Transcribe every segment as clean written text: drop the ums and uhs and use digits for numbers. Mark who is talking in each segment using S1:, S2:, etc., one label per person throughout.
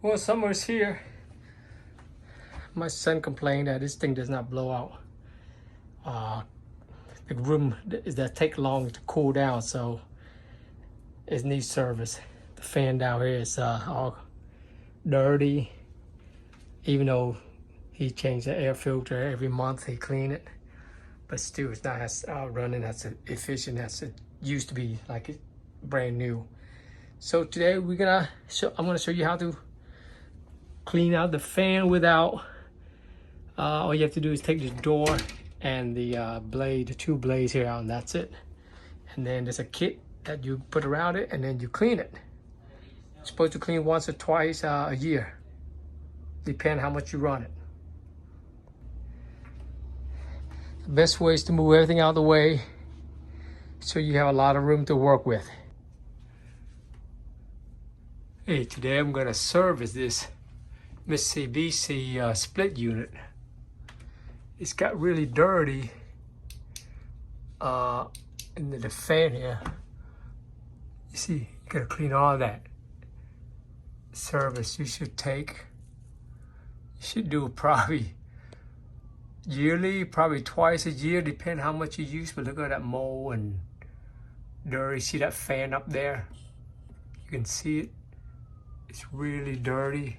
S1: Well, summer's here. My son complained that this thing does not blow out. The room that take long to cool down, so it needs service. The fan down here is all dirty. Even though he changed the air filter every month, he clean it, but still it's not as running as efficient as it used to be, like it's brand new. So today I'm gonna show you how to clean out the fan without. All you have to do is take the door and the blade, the two blades here out, and that's it. And then there's a kit that you put around it, and then you clean it. You're supposed to clean once or twice a year, depending how much you run it. The best way is to move everything out of the way so you have a lot of room to work with. Hey, today I'm gonna service this Mitsubishi split unit. It's got really dirty in the fan here. You see, you gotta clean all that. Service you should do probably yearly, probably twice a year, depending how much you use. But look at that mold and dirty. See that fan up there? You can see it. It's really dirty,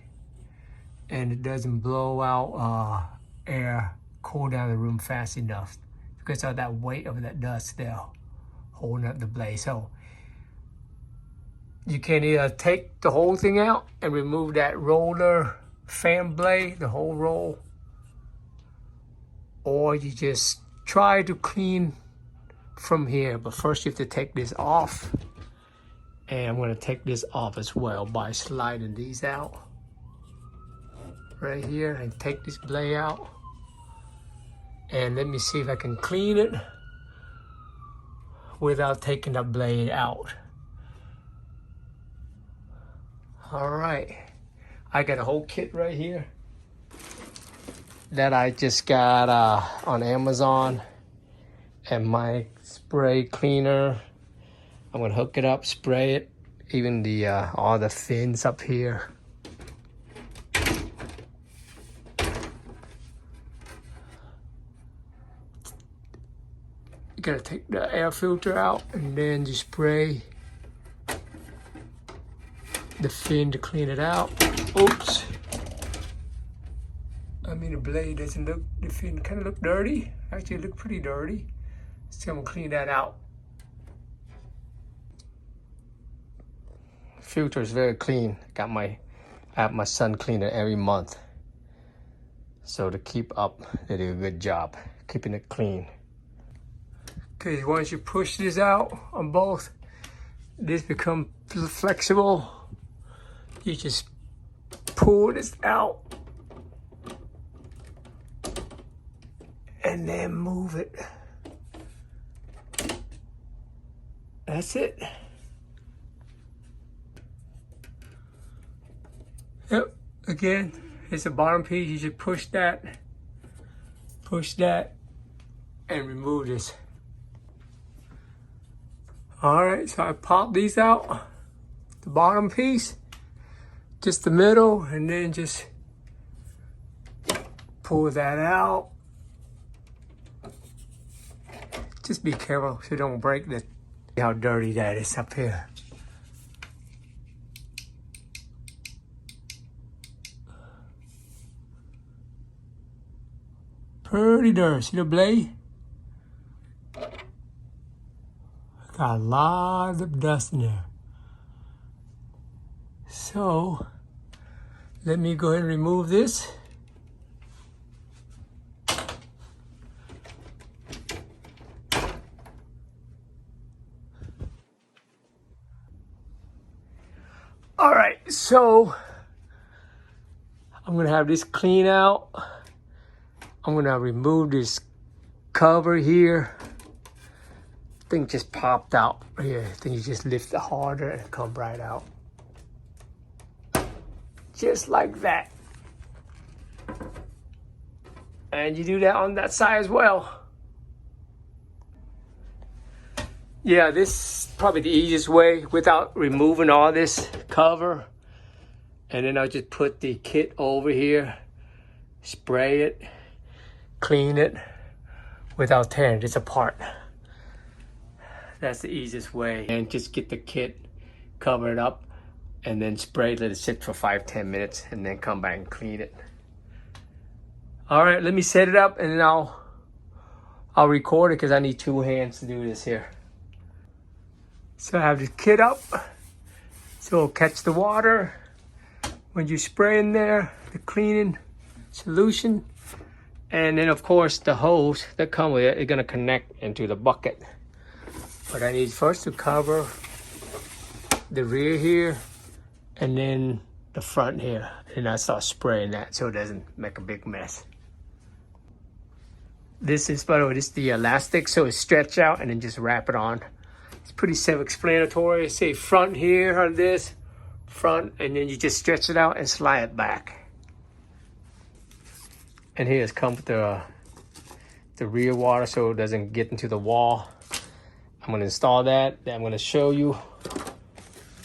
S1: and it doesn't blow out air, cool down the room fast enough because of that weight of that dust there holding up the blade. So you can either take the whole thing out and remove that roller fan blade, the whole roll, or you just try to clean from here. But first you have to take this off, and I'm going to take this off as well by sliding these out right here, and take this blade out. And let me see if I can clean it without taking the blade out. All right, I got a whole kit right here that I just got on Amazon, and my spray cleaner. I'm gonna hook it up, spray it, even the all the fins up here. You gotta take the air filter out, and then you spray the fin to clean it out. Oops. I mean, the blade doesn't look, the fin kind of look dirty. Actually, it look pretty dirty. So I'm gonna clean that out. Filter is very clean. I have my son clean it every month. So to keep up, they do a good job keeping it clean. Okay, once you push this out on both, this become flexible. You just pull this out and then move it. That's it. Yep, again, it's the bottom piece. You just push that, and remove this. All right, so I pop these out, the bottom piece, just the middle, and then just pull that out. Just be careful so you don't break the, how dirty that is up here. Pretty dirty. See the blade? Got a lot of dust in there. So let me go ahead and remove this. All right, so I'm gonna have this clean out. I'm gonna remove this cover here. Thing just popped out here. Then you just lift it harder and it come right out. Just like that. And you do that on that side as well. Yeah, this is probably the easiest way without removing all this cover. And then I'll just put the kit over here, spray it, clean it without tearing this apart. That's the easiest way. And just get the kit covered up and then spray, let it sit for 5-10 minutes, and then come back and clean it. All right, let me set it up and then I'll record it because I need 2 hands to do this here. So I have the kit up, so it'll catch the water when you spray in there, the cleaning solution. And then of course the hose that come with it is gonna connect into the bucket. But I need first to cover the rear here and then the front here. And I start spraying that so it doesn't make a big mess. This is, by the way, this is the elastic, so it's stretch out and then just wrap it on. It's pretty self-explanatory. Say front here on this, front, and then you just stretch it out and slide it back. And here's come with the rear water so it doesn't get into the wall. I'm gonna install that. Then I'm gonna show you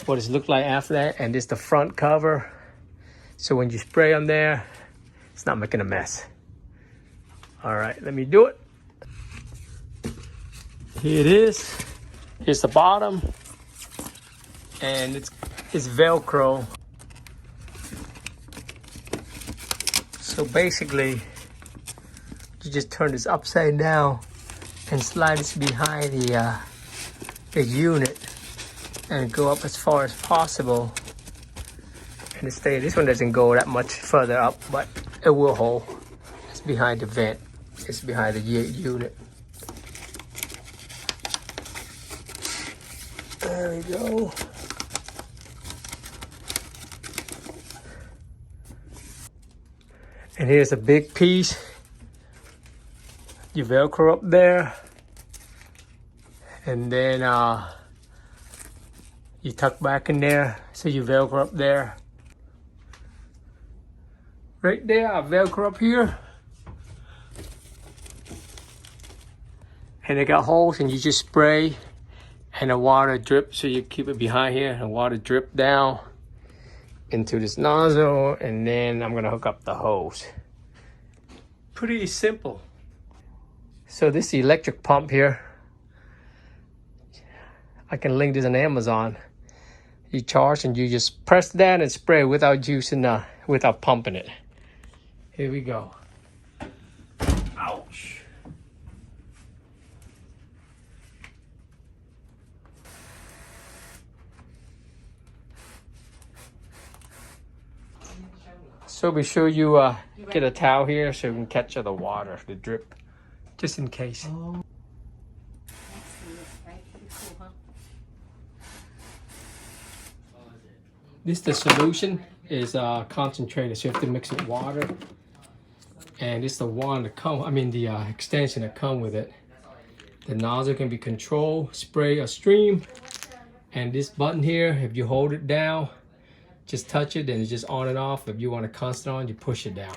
S1: what it's looked like after that. And this is the front cover. So when you spray on there, it's not making a mess. All right, let me do it. Here it is. Here's the bottom. And it's Velcro. So basically, you just turn this upside down and slide this behind the unit and go up as far as possible. And this one doesn't go that much further up, but it will hold. It's behind the vent. It's behind the unit. There we go. And here's a big piece. You Velcro up there. And then you tuck back in there. So you Velcro up there. Right there, I Velcro up here. And they got holes and you just spray and the water drip, so you keep it behind here and water drip down into this nozzle, and then I'm gonna hook up the hose. Pretty simple. So this is the electric pump here. I can link this on Amazon. You charge and you just press that and spray without using without pumping it. Here we go. Ouch. So be sure you get a towel here so you can catch the water, the drip, just in case. This the solution is concentrated, so you have to mix with water. And it's the one that the extension that come with it. The nozzle can be controlled, spray or stream. And this button here, if you hold it down, just touch it and it's just on and off. If you want a constant on, you push it down.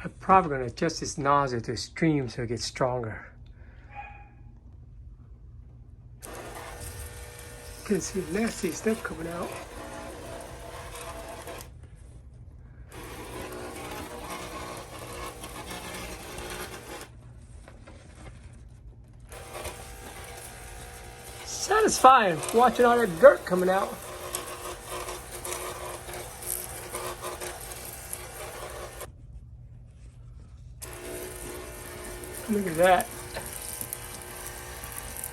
S1: I'm probably going to adjust this nozzle to stream so it gets stronger. You can see nasty stuff coming out. Satisfying watching all that dirt coming out. Look at that.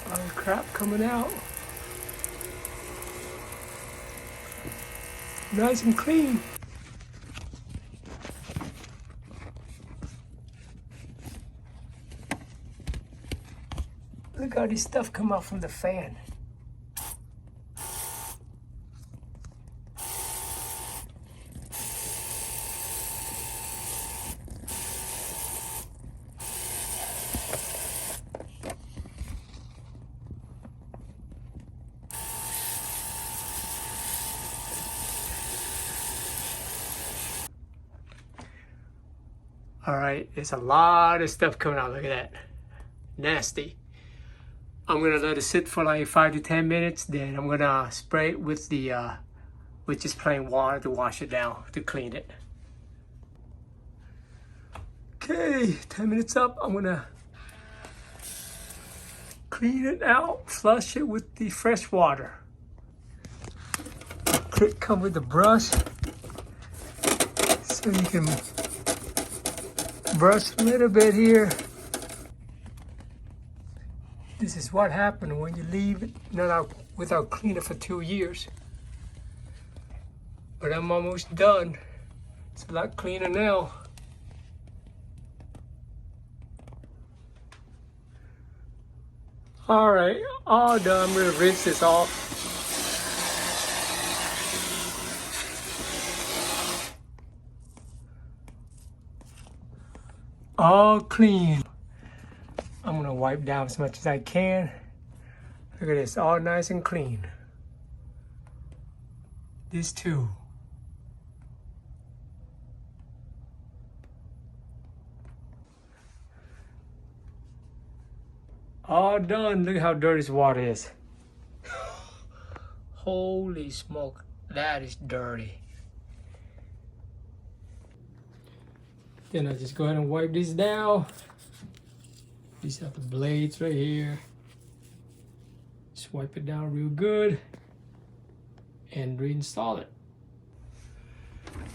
S1: All the crap coming out. Nice and clean. Look at all this stuff come out from the fan. All right, there's a lot of stuff coming out. Look at that, nasty. I'm gonna let it sit for like 5 to 10 minutes. Then I'm gonna spray it with with just plain water to wash it down, to clean it. Okay, 10 minutes up. I'm gonna clean it out, flush it with the fresh water. Kit come with the brush, so you can brush a little bit here. This is what happened when you leave it not out without cleaning for 2 years. But I'm almost done. It's a lot cleaner now. All right, all done. I'm gonna rinse this off. All clean. I'm gonna wipe down as much as I can. Look at this, all nice and clean. This too. All done. Look how dirty this water is. Holy smoke, that is dirty. Then I just go ahead and wipe these down. These are the blades right here. Just wipe it down real good and reinstall it.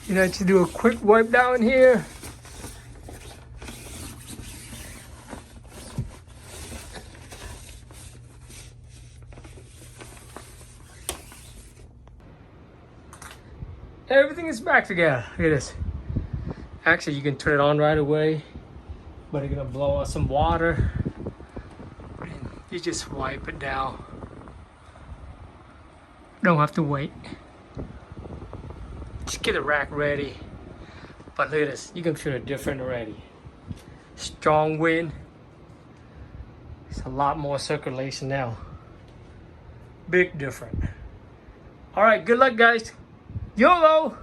S1: You know, just do a quick wipe down here. Everything is back together. Look at this. Actually, you can turn it on right away, but you're gonna blow out some water. And you just wipe it down. Don't have to wait. Just get the rack ready. But look at this, you can feel it different already. Strong wind. It's a lot more circulation now. Big difference. All right, good luck, guys. YOLO!